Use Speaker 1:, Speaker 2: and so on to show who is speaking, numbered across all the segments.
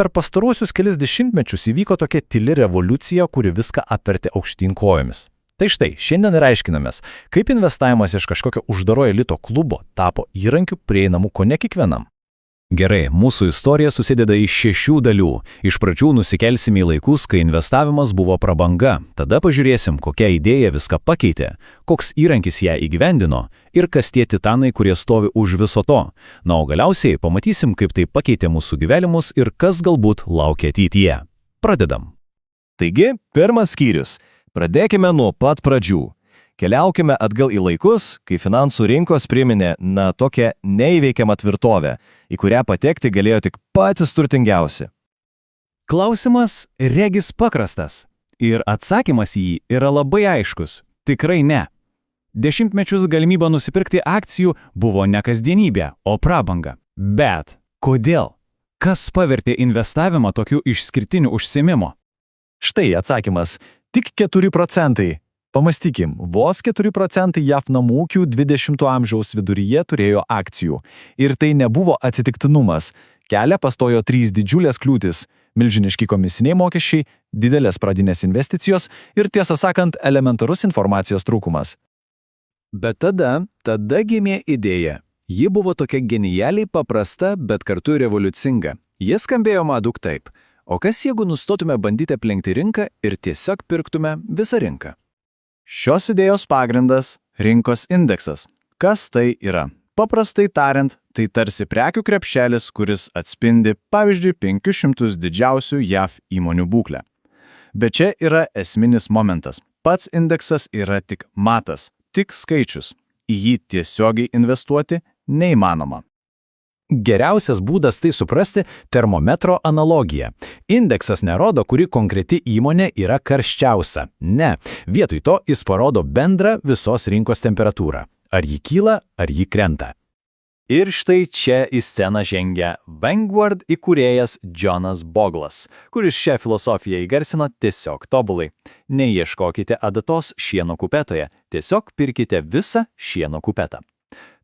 Speaker 1: per pastaruosius kelis dešimtmečius įvyko tokia tyli revoliucija, kuri viską apvertė aukštyn kojomis. Tai štai, šiandien ir aiškinamės, kaip investavimas iš kažkokio uždaro elito klubo tapo įrankiu prieinamu kone kiekvienam.
Speaker 2: Gerai, mūsų istorija susideda iš 6 dalių. Iš pradžių nusikelsime į laikus, kai investavimas buvo prabanga. Tada pažiūrėsim, kokia idėja viską pakeitė, koks įrankis ją įgyvendino ir kas tie titanai, kurie stovi už viso to. Na, o galiausiai pamatysim, kaip tai pakeitė mūsų gyvenimus ir kas galbūt laukia ateityje. Pradedam.
Speaker 3: Taigi, pirmas skyrius. Pradėkime nuo pat pradžių. Keliaukime atgal į laikus, kai finansų rinkos priminė, tokią neįveikiamą tvirtovę, į kurią patekti galėjo tik patys turtingiausi.
Speaker 4: Klausimas regis paprastas. Ir atsakymas į jį yra labai aiškus. Tikrai ne. Dešimtmečius galimybė nusipirkti akcijų buvo ne kasdienybė, o prabanga. Bet kodėl? Kas pavertė investavimą tokiu išskirtiniu užsiėmimu?
Speaker 3: Štai atsakymas. Tik 4%. Pamąstykim, vos 4% JAV namų ūkių 20 amžiaus viduryje turėjo akcijų. Ir tai nebuvo atsitiktinumas. Kelią pastojo 3 didžiulės kliūtis – milžiniški komisiniai mokesčiai, didelės pradinės investicijos ir, tiesą sakant, elementarus informacijos trūkumas.
Speaker 2: Bet tada gimė idėja. Ji buvo tokia genijaliai paprasta, bet kartu revoliucinga. Ji skambėjo maždaug taip. O kas jeigu nustotume bandyti aplenkti rinką ir tiesiog pirktume visą rinką?
Speaker 5: Šios idėjos pagrindas – rinkos indeksas. Kas tai yra? Paprastai tariant, tai tarsi prekių krepšelis, kuris atspindi, pavyzdžiui, 500 didžiausių JAV įmonių būklę. Bet čia yra esminis momentas. Pats indeksas yra tik matas, tik skaičius. Į jį tiesiogiai investuoti neįmanoma.
Speaker 2: Geriausias būdas tai suprasti termometro analogiją. Indeksas nerodo, kuri konkreti įmonė yra karščiausia. Ne, vietoj to jis parodo bendrą visos rinkos temperatūrą. Ar ji kyla, ar ji krenta.
Speaker 3: Ir štai čia į sceną žengia Vanguard įkūrėjas Jonas Boglas, kuris šią filosofiją įgarsino tiesiog tobulai. Neieškokite adatos šieno kupetoje, tiesiog pirkite visą šieno kupetą.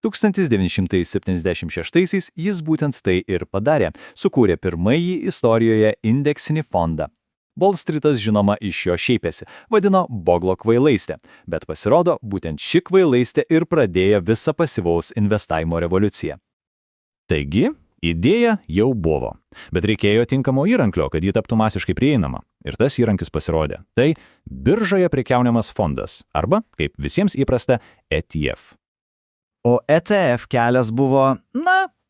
Speaker 3: 1976 jis būtent tai ir padarė, sukūrė pirmąjį istorijoje indeksinį fondą. Wall Streetas žinoma iš jo šeipėsi, vadino Boglo kvailystę, bet pasirodo, būtent ši kvailystė ir pradėjo visą pasyvaus investavimo revoliuciją.
Speaker 2: Taigi, idėja jau buvo, bet reikėjo tinkamo įranklio, kad ji taptų masiškai prieinama. Ir tas įrankis pasirodė. Tai biržoje prekiaujamas fondas, arba, kaip visiems įprasta, ETF.
Speaker 6: O ETF kelias buvo,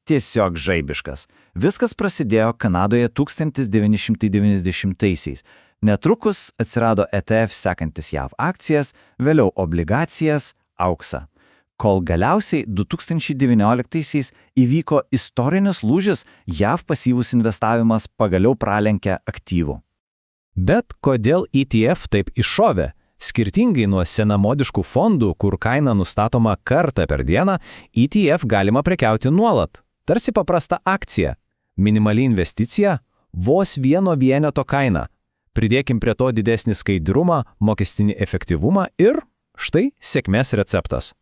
Speaker 6: tiesiog žaibiškas. Viskas prasidėjo Kanadoje 1990-aisiais. Netrukus atsirado ETF sekantis JAV akcijas, vėliau obligacijas, auksą. Kol galiausiai 2019-aisiais įvyko istorinis lūžis, JAV pasyvus investavimas pagaliau pralenkė aktyvų.
Speaker 2: Bet kodėl ETF taip iššovė? Skirtingai nuo senamodiškų fondų, kur kaina nustatoma kartą per dieną, ETF galima prekiauti nuolat. Tarsi paprasta akcija. Minimali investicija – vos vieno vieneto kaina. Pridėkim prie to didesnį skaidrumą, mokestinį efektyvumą ir štai sėkmės receptas.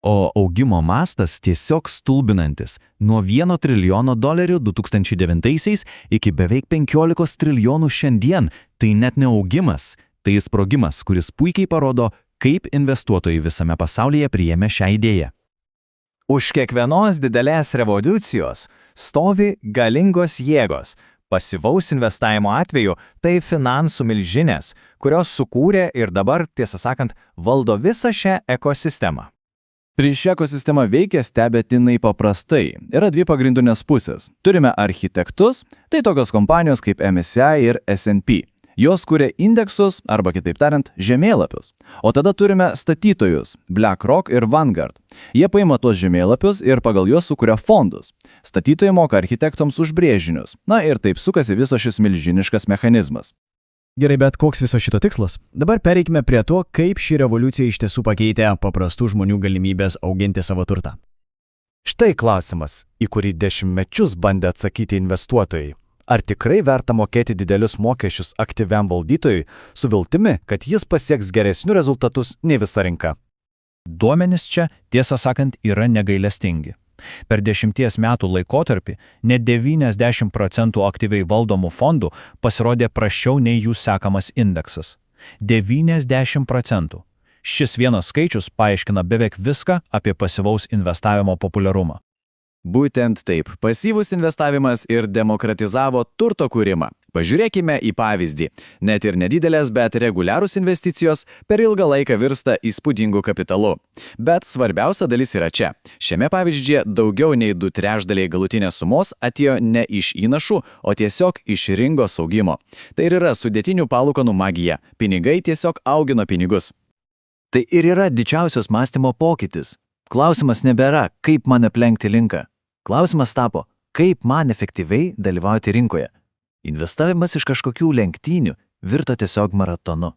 Speaker 5: O augimo mastas tiesiog stulbinantis. Nuo $1 trilijono 2009-aisiais iki beveik 15 trilijonų šiandien. Tai net ne augimas. Tai sprogimas, kuris puikiai parodo, kaip investuotojai visame pasaulyje priėmė šią idėją.
Speaker 3: Už kiekvienos didelės revoliucijos stovi galingos jėgos. Pasyvaus investavimo atveju tai finansų milžinės, kurios sukūrė ir dabar, tiesą sakant, valdo visą šią ekosistemą.
Speaker 5: Prieš ekosistemą veikia stebėtinai paprastai. Yra 2 pagrindinės pusės. Turime architektus, tai tokios kompanijos kaip MSCI ir S&P. Jos kuria indeksus, arba kitaip tariant, žemėlapius. O tada turime statytojus – BlackRock ir Vanguard. Jie paima tos žemėlapius ir pagal juos sukuria fondus. Statytojai moka architektams už brėžinius. Ir taip sukasi viso šis milžiniškas mechanizmas.
Speaker 4: Gerai, bet koks viso šito tikslas? Dabar pereikime prie to, kaip ši revoliucija iš tiesų pakeitė paprastų žmonių galimybės auginti savo turtą.
Speaker 3: Štai klausimas, į kurį dešimtmečius bandė atsakyti investuotojai. Ar tikrai verta mokėti didelius mokesčius aktyviam valdytojui su viltimi, kad jis pasieks geresnius rezultatus nei visa rinka?
Speaker 2: Duomenys čia, tiesą sakant, yra negailestingi.
Speaker 1: Per 10 metų laikotarpį net 90% aktyviai valdomų fondų pasirodė prasčiau nei jų sekamas indeksas. 90%. Šis vienas skaičius paaiškina beveik viską apie pasyvaus investavimo populiarumą.
Speaker 5: Būtent taip, pasyvus investavimas ir demokratizavo turto kūrimą. Pažiūrėkime į pavyzdį. Net ir nedidelės, bet reguliarūs investicijos per ilgą laiką virsta įspūdingu kapitalu. Bet svarbiausia dalis yra čia. Šiame pavyzdžyje daugiau nei 2/3 galutinės sumos atėjo ne iš įnašų, o tiesiog iš rinkos augimo. Tai ir yra sudėtinių palūkanų magija. Pinigai tiesiog augino pinigus. Tai ir yra didžiausias mąstymo pokytis. Klausimas nebėra, kaip man aplenkti rinką. Klausimas tapo, kaip man efektyviai dalyvauti rinkoje. Investavimas iš kažkokių lenktynių virto tiesiog maratonu.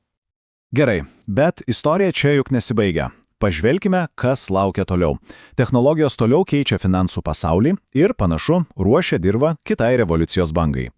Speaker 2: Gerai, bet istorija čia juk nesibaigia. Pažvelkime, kas laukia toliau. Technologijos toliau keičia finansų pasaulį ir, panašu, ruošia dirvą kitai revoliucijos bangai.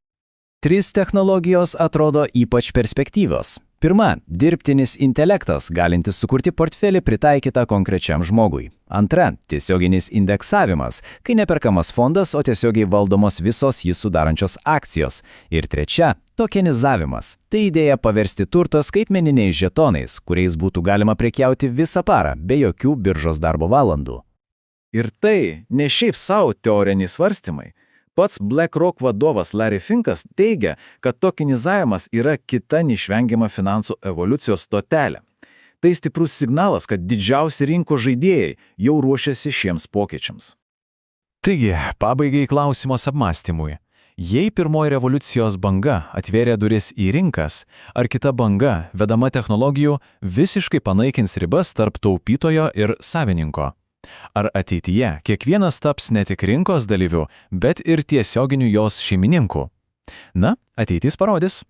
Speaker 4: 3 technologijos atrodo ypač perspektyvios. Pirma, dirbtinis intelektas, galintis sukurti portfelį pritaikytą konkrečiam žmogui. Antra, tiesioginis indeksavimas, kai neperkamas fondas, o tiesiogiai valdomos visos jį sudarančios akcijos. Ir trečia, tokenizavimas. Tai idėja paversti turtą skaitmeniniais žetonais, kuriais būtų galima prekiauti visą parą, be jokių biržos darbo valandų.
Speaker 5: Ir tai ne šiaip savo teoriniai svarstymai. Pats BlackRock vadovas Larry Finkas teigia, kad tokenizavimas yra kita neišvengiama finansų evoliucijos stotelė. Tai stiprus signalas, kad didžiausi rinkos žaidėjai jau ruošiasi šiems pokyčiams.
Speaker 3: Taigi, pabaigai klausimos apmąstymui. Jei pirmoji revoliucijos banga atvėrė duris į rinkas, ar kita banga, vedama technologijų, visiškai panaikins ribas tarp taupytojo ir savininko? Ar ateityje kiekvienas taps ne tik rinkos dalyviu, bet ir tiesioginiu jos šeimininku? Na, ateitis parodys.